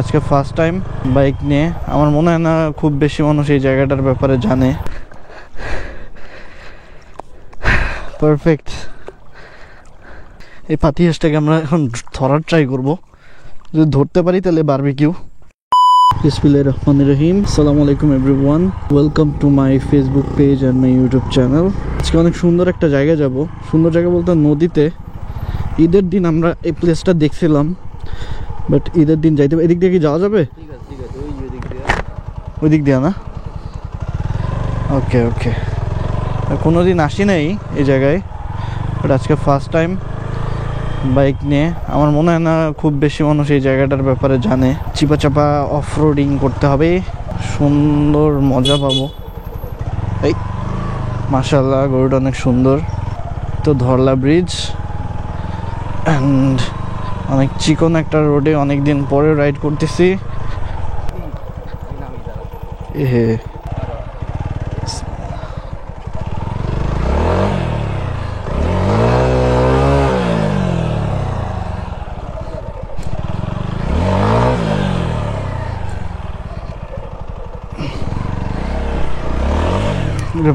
আজকে first time bike নিয়ে। আমার মনে হয় না খুব বেশি মানুষ এই জায়গাটার ব্যাপারে জানে। পারফেক্ট। এই পাতি হাঁসটাকে আমরা এখন ধরার ট্রাই করব, যদি ধরতে পারি তাহলে বারবিকিউ। বিসমিল্লাহির রহমানির রহিম। আসসালামু আলাইকুম everyone, welcome to my Facebook page and my YouTube channel. আজকে অনেক সুন্দর একটা জায়গা যাব। সুন্দর জায়গা বলতে নদীতে। ঈদের দিন আমরা এই প্লেসটা দেখছিলাম, বাট ঈদের দিন যাইতে এদিক দিয়ে কি যাওয়া যাবে? ওই দিক দিয়ে না? ওকে ওকে। কোনো দিন আসি নাই এই জায়গায়, বাট আজকে ফার্স্ট টাইম বাইক নিয়ে। আমার মনে হয় না খুব বেশি মানুষ এই জায়গাটার ব্যাপারে জানে। চিপা চাপা অফ রোডিং করতে হবে, সুন্দর মজা পাবো। এই মাশাআল্লাহ, গরুটা অনেক সুন্দর। তো ধরলা ব্রিজ অ্যান্ড অনেক চিকন একটা রোডে অনেক দিন পরে রাইড করতেছি। এহে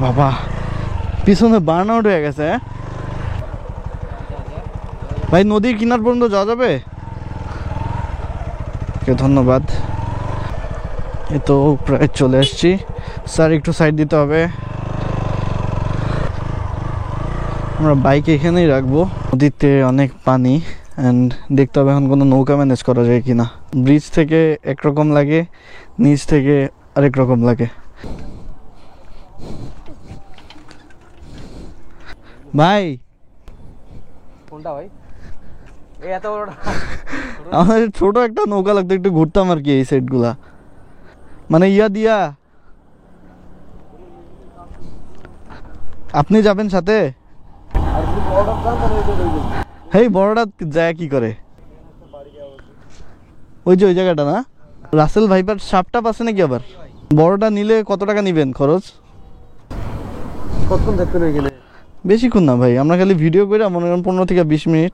বাবা, পিছনে বার্ন আউট হয়ে গেছে। ভাই নদীর কিনার পর্যন্ত যাওয়া যাবে? ধন্যবাদ। এই তো প্রায় চলে আসছি। স্যার একটু সাইড দিতে হবে। আমরা বাইক এখানেই রাখবো। নদীতে অনেক পানি অ্যান্ড দেখতে হবে এখন কোনো নৌকা ম্যানেজ করা যায় কিনা। ব্রিজ থেকে একরকম লাগে, নিচ থেকে আরেক রকম লাগে। ভাই কোনটা ভাই? এত বড়টা আমাদের ছোট একটা নৌকা লাগতো, একটু ঘুরতাম আর কি এই সাইড গুলা, মানে ইয়া দিয়া। আপনি যাবেন সাথে? হেই বড়টা যায় কি করে? ওই যে ওই জায়গাটা না? রাসেল ভাইপার সাপটা আছে নাকি আবার? বড়টা নিলে কত টাকা নিবেন খরচ? কতক্ষণ দেখতে গেলে? বেশিক্ষণ না ভাই, আমরা খালি ভিডিও করে মনে করেন 15 থেকে 20 মিনিট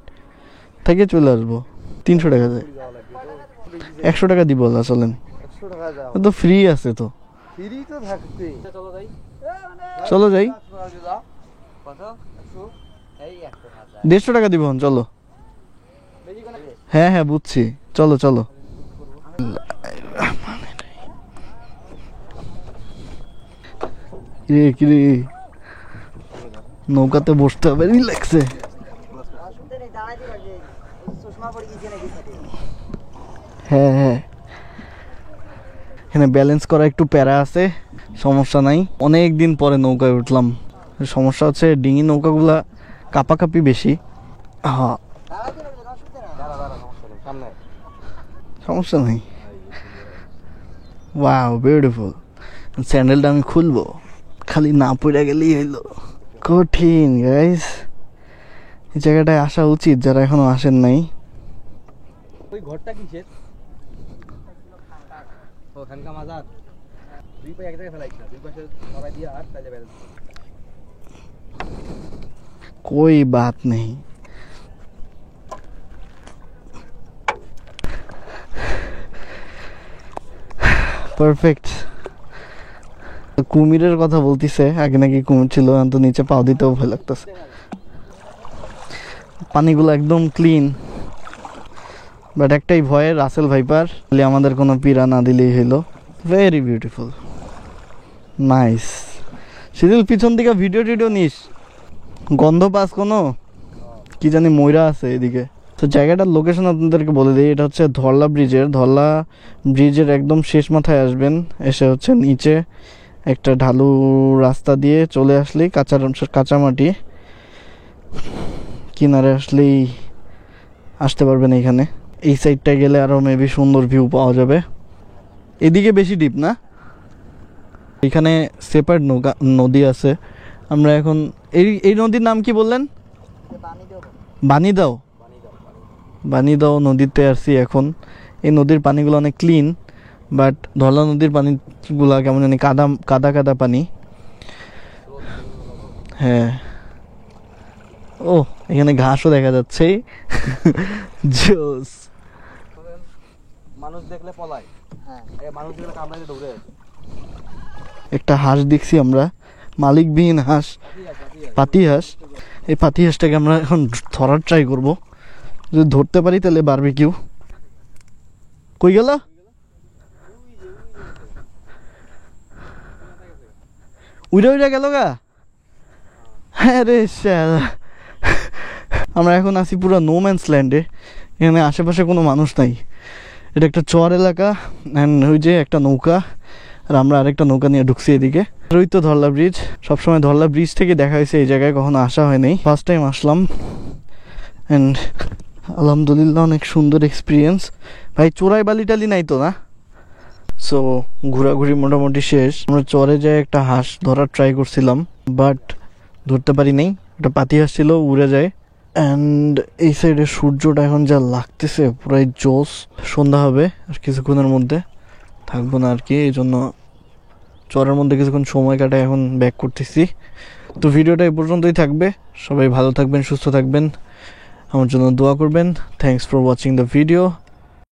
থেকে চলে আসবো। 300 টাকা যায়। 100 টাকা দিব না, চলেন। তো ফ্রি আছে তো। চলো যাই। 150 টাকা দিব, চলো। হ্যাঁ হ্যাঁ বুঝছি, চলো চলো। কিরে নৌকাতে বসতে হবে, রিল্যাক্সে। হ্যাঁ হ্যাঁ, এখানে ব্যালেন্স করা একটু প্যারা আছে, সমস্যা নাই। অনেক দিন পরে নৌকায় উঠলাম। সমস্যা হচ্ছে ডিঙি নৌকাগুলা কাপাকাপি বেশি। হ্যাঁ সমস্যা নেই। Wow beautiful. স্যান্ডেলটা আমি খুলবো, খালি না পড়ে গেলেই হইলো। কঠিন গাইস, এই জায়গাটায় আসা উচিত যারা এখনো আসেন নাই। ওই ঘরটা কিসের? ওখানকার মাজার। দুই পায়ে এক জায়গায় ফেলাইছ না, দুই পাশে সবাই দিয়ে আর তাইলে ব্যালেন্স। कोई बात नहीं। পারফেক্ট। কুমিরের কথা বলতিছে, আগে নাকি কুমির ছিল, তো নিচে পাও দিতেও ভয় লাগতেছে। পানিগুলো একদম ক্লিন, বাট একটাই ভয়, রাসেল ভাইপার আমাদের কোনো পীড়া না দিলেই হইলো। Very beautiful, nice. শিডিউল পিছন দিকে ভিডিও টিডিও নিস, গন্ধ পাস কোনো? কি জানি ময়রা আছে এদিকে। তো জায়গাটার লোকেশন আপনাদেরকে বলে দিই, এটা হচ্ছে ধরলা ব্রিজের একদম শেষ মাথায় আসবেন। এসে হচ্ছে নিচে একটা ঢালু রাস্তা দিয়ে চলে আসলেই কাঁচা মাটি, কিনারে আসলেই আসতে পারবেন এইখানে। এই সাইডটায় গেলে আরও মেবি সুন্দর ভিউ পাওয়া যাবে। এদিকে বেশি ডিপ না, এখানে সেপারেট নদী আছে। আমরা এখন এই নদীর নাম কি বললেন? বানিদাও নদীতে আসছি এখন। এই নদীর পানিগুলো অনেক ক্লিন, বাট ধরলা নদীর পানিগুলা কেমন জানি কাদা কাদা পানি। হ্যাঁ, ও এখানে ঘাসও দেখা যাচ্ছে। জোস। মানুষ দেখলে পলায়। হ্যাঁ, মানুষ দেখলে কামড়াইতে দৌড়ে আসে। একটা হাঁস দেখছি আমরা, মালিকবিহীন হাঁস, পাতি হাঁস। এই পাতি হাঁসটাকে আমরা এখন ধরার ট্রাই করব, যদি ধরতে পারি তাহলে বারবিকিউ। কই গেল? উইরা উইরা গেল গা। হ্যাঁ রে শালা, আমরা এখন আছি পুরো নো ম্যানস ল্যান্ডে। এখানে আশেপাশে কোনো মানুষ নাই। এটা একটা চর এলাকা, অ্যান্ড ওই যে একটা নৌকা, আর আমরা আরেকটা নৌকা নিয়ে ঢুকছি এদিকে। ওই তো ধরলা ব্রিজ, সবসময় ধরলা ব্রিজ থেকে দেখা হয়েছে, এই জায়গায় কখনো আসা হয়নি, ফার্স্ট টাইম আসলাম। অ্যান্ড আলহামদুলিল্লাহ অনেক সুন্দর এক্সপিরিয়েন্স। ভাই চোরাই বালি টালি নাই তো না? সো ঘোরাঘুরি মোটামুটি শেষ। আমরা চরে যায় একটা হাঁস ধরার ট্রাই করছিলাম, বাট ধরতে পারি নাই। ওটা পাতি হাঁস ছিল, উড়ে যায়। অ্যান্ড এই সাইডে সূর্যটা এখন যা লাগতেছে পুরাই জোস। সন্ধ্যা হবে আর কিছুক্ষণের মধ্যে, থাকবো না আর কি, এই জন্য চরের মধ্যে কিছুক্ষণ সময় কাটায় এখন ব্যাক করতেছি। তো ভিডিওটা এই পর্যন্তই থাকবে। সবাই ভালো থাকবেন, সুস্থ থাকবেন, আমার জন্য দোয়া করবেন। Thanks for watching the video.